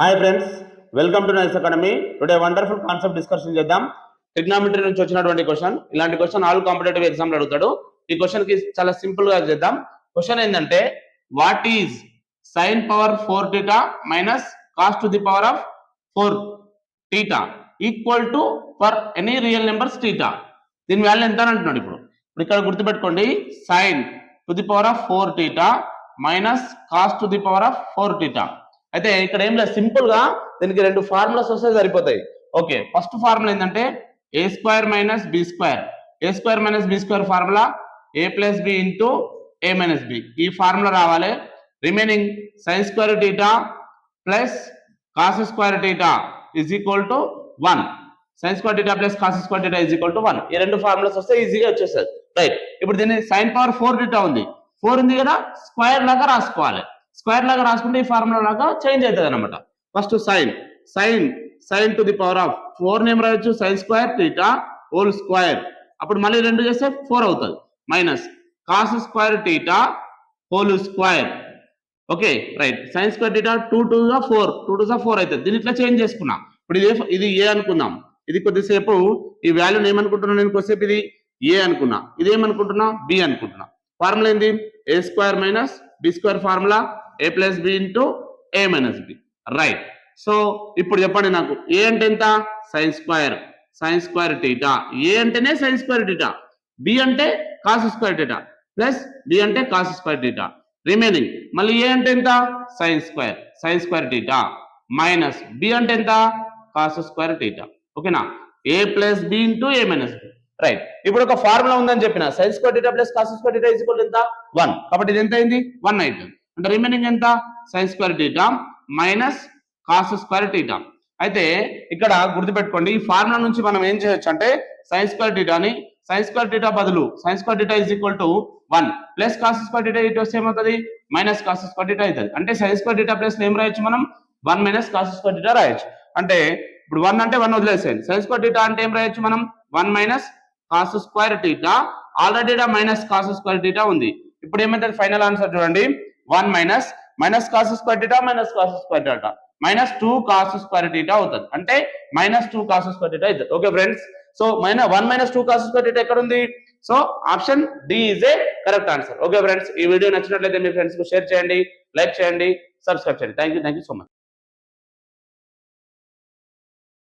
Hi friends, welcome to nice academy. Today wonderful concept discussion చేద్దాం. Trigonometry నుంచి వచ్చినటువంటి question. ఇలాంటి క్వశ్చన్ ఆల్ కాంపిటేటివ్ ఎగ్జామ్ లో అడుగుతాడు. ఈ క్వశ్చన్ కి చాలా సింపుల్ గా చేద్దాం. క్వశ్చన్ ఏంటంటే, what is sine power 4 θ minus cos to the power of 4 θ equal to for any real numbers θ. దీని వాల్యూ ఎంత అని అంటున్నాడు. ఇప్పుడు ఇక్కడ గుర్తుపెట్టుకోండి, sine to the power of 4 θ minus cos to the power of 4 θ. అయితే ఇక్కడ ఏం లేదు, సింపుల్ గా దీనికి రెండు ఫార్ములాస్ వస్తే సరిపోతాయి. ఓకే, ఫస్ట్ ఫార్ములా ఏంటంటే A square minus B square. A square minus B square formula A plus B into A minus B. ఈ ఫార్ములా రావాలి. Remaining sine square theta plus cos square theta is equal to 1. Sine square theta plus cos square theta is equal to 1. ఈ రెండు formulas వస్తే ఈజీగా వచ్చేస్తుంది. Right, ఇప్పుడు దీన్ని sign power 4 θ ఉంది, 4 ఉంది కదా, స్క్వేర్ లాగా రాసుకోవాలి. స్క్వేర్ లాగా రాసుకుంటే ఈ ఫార్ములా లాగా చేంజ్ అవుతుంది అనమాట. First sine sine sine to the power of 4 name రాయొచ్చు, sine square theta whole square. అప్పుడు మళ్ళీ 2 చేస్తే 4 అవుతుంది. Minus cos square theta whole square. Okay right, sine square theta 2 2 గా 4, 2 2 గా 4 అవుతుంది. దీన్ని ఇట్లా చేంజ్ చేసుకున్నాం. ఇప్పుడు ఇది ఏ అనుకుందాం. ఇది కొద్దిసేపు ఈ వాల్యూని ఏమనుకుంటున్నా నేను, కొద్దిసేపు ఇది ఏ అనుకున్నా, ఇది ఏమనుకుంటున్నా బి అనుకుంటున్నా. ఫార్ములా ఏంది, A square minus B square formula A plus B into A minus B. Right, so ఇప్పుడు చెప్పండి నాకు, ఏ అంటే ఎంత, సైన్ స్క్వేర్ టీటా. ఏ అంటేనే సైన్ స్క్వేర్ టీటా, బి అంటే cos square theta, plus B అంటే కాస్ స్క్వేర్ టీటా. రిమైనింగ్ మళ్ళీ A అంటే ఎంత, sine square theta minus B అంటే ఎంత, కాస్ స్క్వేర్ టీటా. ఓకేనా, A plus B into A minus B. Right, ఇప్పుడు ఒక ఫార్ములా ఉందని చెప్పిన, sine square theta plus cos square theta is equal to ఎంత, 1. కాబట్టి ఇది ఎంత అయింది, 1 అవుతుంది. అంటే రిమైనింగ్ ఎంత, sine square theta minus cos square theta. అయితే ఇక్కడ గుర్తుపెట్టుకోండి, ఈ ఫార్ములా నుంచి మనం ఏం చేయొచ్చు అంటే, సైన్ స్క్వేర్ టీటా బదులు sign square theta is equal to 1 plus cos square theta ఇటు వస్తే ఏమవుతుంది, మైనస్ కాస్ స్క్వేర్ టీటా అవుతుంది. అంటే సైన్ స్క్వేర్ టీటా ప్లస్ ఏం రాయొచ్చు మనం, 1 మైనస్ కాస్ స్క్వేర్ టీటా రాయొచ్చు. అంటే ఇప్పుడు 1 అంటే 1 వదిలేసేయండి. సైన్ స్క్వేర్ టీటా అంటే ఏం రాయొచ్చు మనం, 1 minus cos square theta. Already minus cos square theta ఉంది. ఇప్పుడు ఏమైతే ఫైనల్ ఆన్సర్ చూడండి, 1 minus cos square theta minus 2 cos square theta అవుతుంది. అంటే మైనస్ 2 కాస్ స్క్వేర్ టీటా అవుతుంది. Okay friends, so 1 minus 2 cos square theta ఎక్కడ ఉంది? So option D is a correct answer. Okay friends, ఈ వీడియో నచ్చినట్లయితే మీ friends కు షేర్ చేయండి, లైక్ చేయండి, సబ్స్క్రైబ్ చేయండి. Thank you so much.